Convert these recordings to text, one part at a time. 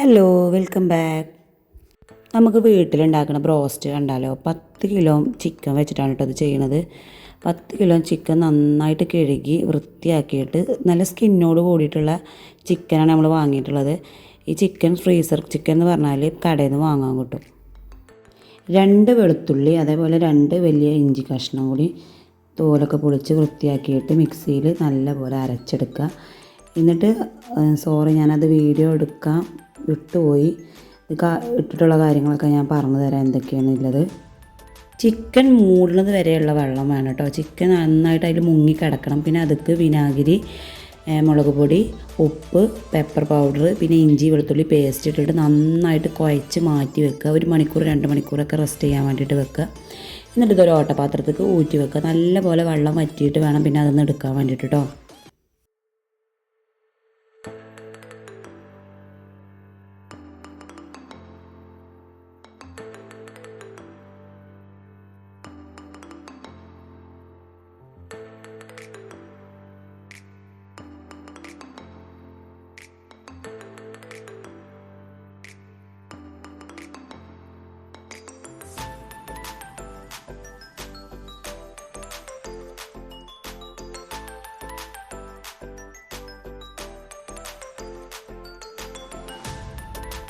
Hello, welcome back. നമുക്ക് വീട്ടിലുണ്ടാക്കുന്ന broast കണ്ടാലോ. 10 കിലോ ചിക്കൻ വെച്ചിട്ടാണ് കേട്ടോ അത് ചെയ്യണത്. 10 കിലോ ചിക്കൻ നന്നായിട്ട് കഴുകി വൃത്തിയാക്കിയിട്ട് നല്ല സ്കിന്നോട് കൂടിയിട്ടുള്ള ചിക്കനാണ് നമ്മൾ വാങ്ങിയിട്ടുള്ളത്. ഈ ചിക്കൻ ഫ്രീസർ ചിക്കൻ എന്ന് പറഞ്ഞാൽ കടയിൽ നിന്ന് വാങ്ങാൻ കിട്ടും. 2 വെളുത്തുള്ളി, അതേപോലെ 2 വലിയ ഇഞ്ചി കഷ്ണം കൂടി തോലൊക്കെ പൊളിച്ച് വൃത്തിയാക്കിയിട്ട് മിക്സിയിൽ നല്ലപോലെ അരച്ചെടുക്കുക. എന്നിട്ട് ഞാനത് വീഡിയോ എടുക്കാൻ വിട്ടുപോയി. ഇട്ടിട്ടുള്ള കാര്യങ്ങളൊക്കെ ഞാൻ പറഞ്ഞു തരാം എന്തൊക്കെയാണുള്ളത്. ചിക്കൻ മൂടുന്നത് വരെയുള്ള വെള്ളം വേണം കേട്ടോ. ചിക്കൻ നന്നായിട്ട് അതിൽ മുങ്ങി കിടക്കണം. പിന്നെ അതിക്ക് വിനാഗിരി, മുളക് പൊടി, ഉപ്പ്, പെപ്പർ പൗഡർ, പിന്നെ ഇഞ്ചി വെളുത്തുള്ളി പേസ്റ്റ് ഇട്ടിട്ട് നന്നായിട്ട് കുഴച്ച് മാറ്റി വെക്കുക. 1 മണിക്കൂർ 2 മണിക്കൂറൊക്കെ റെസ്റ്റ് ചെയ്യാൻ വേണ്ടിയിട്ട് വെക്കുക. എന്നിട്ട് ഇതൊരു ഓട്ടപാത്രത്തേക്ക് ഊറ്റി വെക്കുക. നല്ലപോലെ വെള്ളം വറ്റിയിട്ട് വേണം പിന്നെ അതൊന്ന് എടുക്കാൻ വേണ്ടിയിട്ട് കേട്ടോ.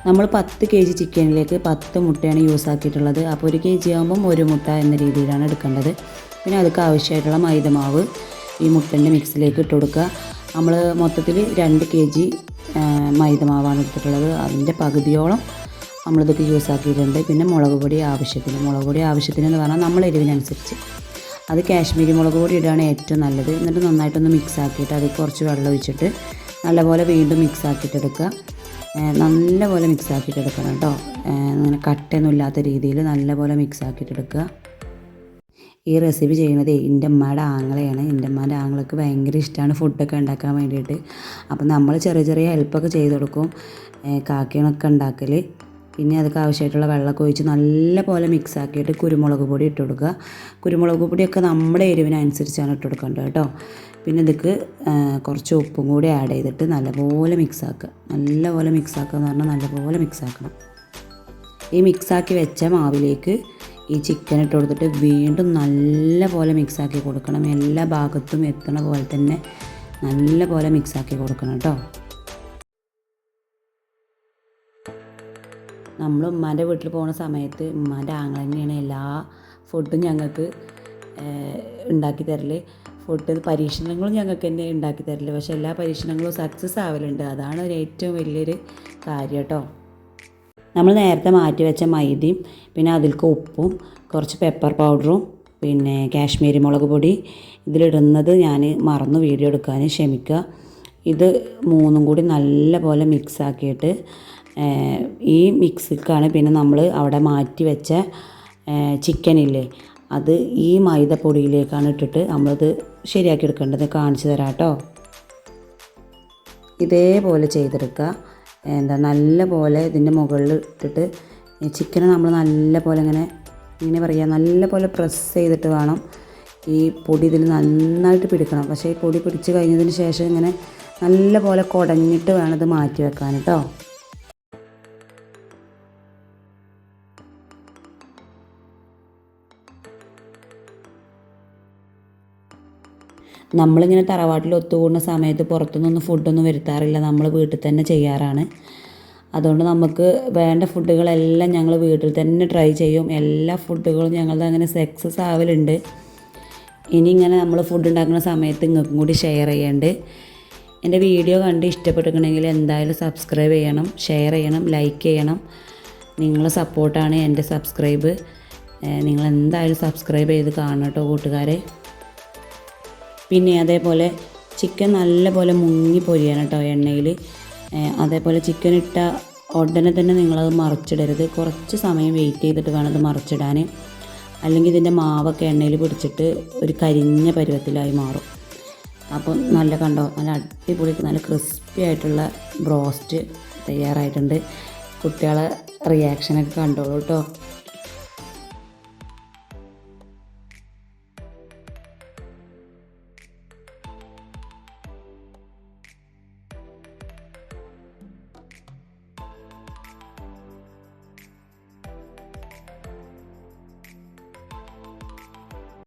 നമ്മൾ 10 kg ചിക്കനിലേക്ക് 10 മുട്ടയാണ് യൂസ് ആക്കിയിട്ടുള്ളത്. അപ്പോൾ 1 kg ആകുമ്പം 1 മുട്ട എന്ന രീതിയിലാണ് എടുക്കേണ്ടത്. പിന്നെ അതിലേക്ക് ആവശ്യമായിട്ടുള്ള മൈദമാവ് ഈ മുട്ടൻ്റെ മിക്സിലേക്ക് ഇട്ട് കൊടുക്കുക. നമ്മൾ മൊത്തത്തിൽ 2 kg മൈദമാവാണ് എടുത്തിട്ടുള്ളത്. അതിൻ്റെ പകുതിയോളം നമ്മളിതൊക്കെ യൂസ് ആക്കിയിട്ടുണ്ട്. പിന്നെ മുളക് പൊടി ആവശ്യത്തിന് എന്ന് പറഞ്ഞാൽ നമ്മൾ എരിവിനനുസരിച്ച്. അത് കാശ്മീരി മുളക് പൊടി ഇടുകയാണ് ഏറ്റവും നല്ലത്. എന്നിട്ട് നന്നായിട്ടൊന്ന് മിക്സ് ആക്കിയിട്ട് അതിൽ കുറച്ച് വെള്ളം ഒഴിച്ചിട്ട് നല്ലപോലെ വീണ്ടും മിക്സ് ആക്കിയിട്ട് എടുക്കുക. നല്ലപോലെ മിക്സ് ആക്കിയിട്ട് എടുക്കണം കേട്ടോ. അങ്ങനെ കട്ടയൊന്നും ഇല്ലാത്ത രീതിയിൽ നല്ലപോലെ മിക്സ് ആക്കിയിട്ട് എടുക്കുക. ഈ റെസിപ്പി ചെയ്യുന്നത് എൻ്റെ അമ്മയുടെ ആങ്ങളെയാണ്. എൻ്റെ അമ്മേൻ്റെ ആങ്ങളക്ക് ഭയങ്കര ഇഷ്ടമാണ് ഫുഡൊക്കെ ഉണ്ടാക്കാൻ വേണ്ടിയിട്ട്. അപ്പം നമ്മൾ ചെറിയ ഹെൽപ്പൊക്കെ ചെയ്ത് കൊടുക്കും. കാക്കയൊക്കെ ഉണ്ടാക്കൽ. പിന്നെ അതൊക്കെ ആവശ്യമായിട്ടുള്ള വെള്ളമൊക്കെ ഒഴിച്ച് നല്ലപോലെ മിക്സ് ആക്കിയിട്ട് കുരുമുളക് പൊടി ഇട്ട് കൊടുക്കുക. കുരുമുളക് പൊടിയൊക്കെ നമ്മുടെ എരിവിനനുസരിച്ചാണ് ഇട്ട് കൊടുക്കേണ്ടത് കേട്ടോ. പിന്നെ ഇതിക്ക് കുറച്ച് ഉപ്പും കൂടി ആഡ് ചെയ്തിട്ട് നല്ലപോലെ മിക്സ് ആക്കുക എന്ന് പറഞ്ഞാൽ നല്ലപോലെ മിക്സ് ആക്കണം. ഈ മിക്സാക്കി വെച്ച മാവിലേക്ക് ഈ ചിക്കൻ ഇട്ട് കൊടുത്തിട്ട് വീണ്ടും നല്ലപോലെ മിക്സാക്കി കൊടുക്കണം. എല്ലാ ഭാഗത്തും എത്തണ പോലെ തന്നെ നല്ലപോലെ മിക്സാക്കി കൊടുക്കണം കേട്ടോ. നമ്മൾ ഉമ്മാൻ്റെ വീട്ടിൽ പോകുന്ന സമയത്ത് ഉമ്മാൻ്റെ ആങ്ങൾ തന്നെയാണ് എല്ലാ ഫുഡും ഞങ്ങൾക്ക് ഉണ്ടാക്കി തരൽ. ഫുഡ് പരീക്ഷണങ്ങളും ഞങ്ങൾക്ക് തന്നെ ഉണ്ടാക്കി തരില്ല. പക്ഷേ എല്ലാ പരീക്ഷണങ്ങളും സക്സസ് ആവലുണ്ട്. അതാണ് ഏറ്റവും വലിയൊരു കാര്യം കേട്ടോ. നമ്മൾ നേരത്തെ മാറ്റി വെച്ച മൈദയും പിന്നെ അതിലേക്ക് ഉപ്പും കുറച്ച് പെപ്പർ പൗഡറും പിന്നെ കാശ്മീരി മുളക് പൊടി ഇതിലിടുന്നത് ഞാൻ മറന്നു വീഡിയോ എടുക്കാൻ ക്ഷമിക്കുക. ഇത് 3ഉം കൂടി നല്ലപോലെ മിക്സ് ആക്കിയിട്ട് ഈ മിക്സിക്കാണ് പിന്നെ നമ്മൾ അവിടെ മാറ്റി വെച്ച ചിക്കനില്ലേ അത് ഈ മൈദപ്പൊടിയിലേക്കാണ് ഇട്ടിട്ട് നമ്മളത് ശരിയാക്കി എടുക്കേണ്ടത്. കാണിച്ചു തരാം കേട്ടോ. ഇതേപോലെ ചെയ്തെടുക്കുക. നല്ലപോലെ ഇതിൻ്റെ മുകളിൽ ഇട്ടിട്ട് ചിക്കനെ നമ്മൾ നല്ലപോലെ നല്ലപോലെ പ്രസ് ചെയ്തിട്ട് വേണം ഈ പൊടി ഇതിൽ നന്നായിട്ട് പിടിക്കണം. പക്ഷേ ഈ പൊടി പിടിച്ച് കഴിഞ്ഞതിന് ശേഷം ഇങ്ങനെ നല്ലപോലെ കുടഞ്ഞിട്ട് വേണം ഇത് മാറ്റി വെക്കാൻ കേട്ടോ. നമ്മളിങ്ങനെ തറവാട്ടിൽ ഒത്തുകൂടുന്ന സമയത്ത് പുറത്തുനിന്നൊന്നും ഫുഡൊന്നും വരുത്താറില്ല. നമ്മൾ വീട്ടിൽ തന്നെ ചെയ്യാറാണ്. അതുകൊണ്ട് നമുക്ക് വേണ്ട ഫുഡുകളെല്ലാം ഞങ്ങൾ വീട്ടിൽ തന്നെ ട്രൈ ചെയ്യും. എല്ലാ ഫുഡുകളും ഞങ്ങളുടെ അങ്ങനെ സക്സസ് ആവലുണ്ട്. ഇനി ഇങ്ങനെ നമ്മൾ ഫുഡ് ഉണ്ടാക്കുന്ന സമയത്ത് നിങ്ങൾക്കും കൂടി ഷെയർ ചെയ്യേണ്ടത്. എൻ്റെ വീഡിയോ കണ്ട് ഇഷ്ടപ്പെട്ടിട്ടുണ്ടെങ്കിൽ എന്തായാലും സബ്സ്ക്രൈബ് ചെയ്യണം, ഷെയർ ചെയ്യണം, ലൈക്ക് ചെയ്യണം. നിങ്ങളെ സപ്പോർട്ടാണ് എൻ്റെ സബ്സ്ക്രൈബ്. നിങ്ങളെന്തായാലും സബ്സ്ക്രൈബ് ചെയ്ത് കാണണം കേട്ടോ കൂട്ടുകാരെ. പിന്നെ അതേപോലെ ചിക്കൻ നല്ലപോലെ മുങ്ങി പൊരിയണം കേട്ടോ എണ്ണയിൽ. അതേപോലെ ചിക്കൻ ഇട്ട ഉടനെ തന്നെ നിങ്ങളത് മറിച്ചിടരുത്. കുറച്ച് സമയം വെയിറ്റ് ചെയ്തിട്ട് വേണം അത് മറിച്ചിടാൻ. അല്ലെങ്കിൽ ഇതിൻ്റെ മാവൊക്കെ എണ്ണയിൽ പിടിച്ചിട്ട് ഒരു കരിഞ്ഞ പരുവത്തിലായി മാറും. അപ്പം നല്ല അടിപൊളി നല്ല ക്രിസ്പി ആയിട്ടുള്ള ബ്രോസ്റ്റ് തയ്യാറായിട്ടുണ്ട്. കുട്ടികളെ റിയാക്ഷനൊക്കെ കണ്ടോളൂ കേട്ടോ.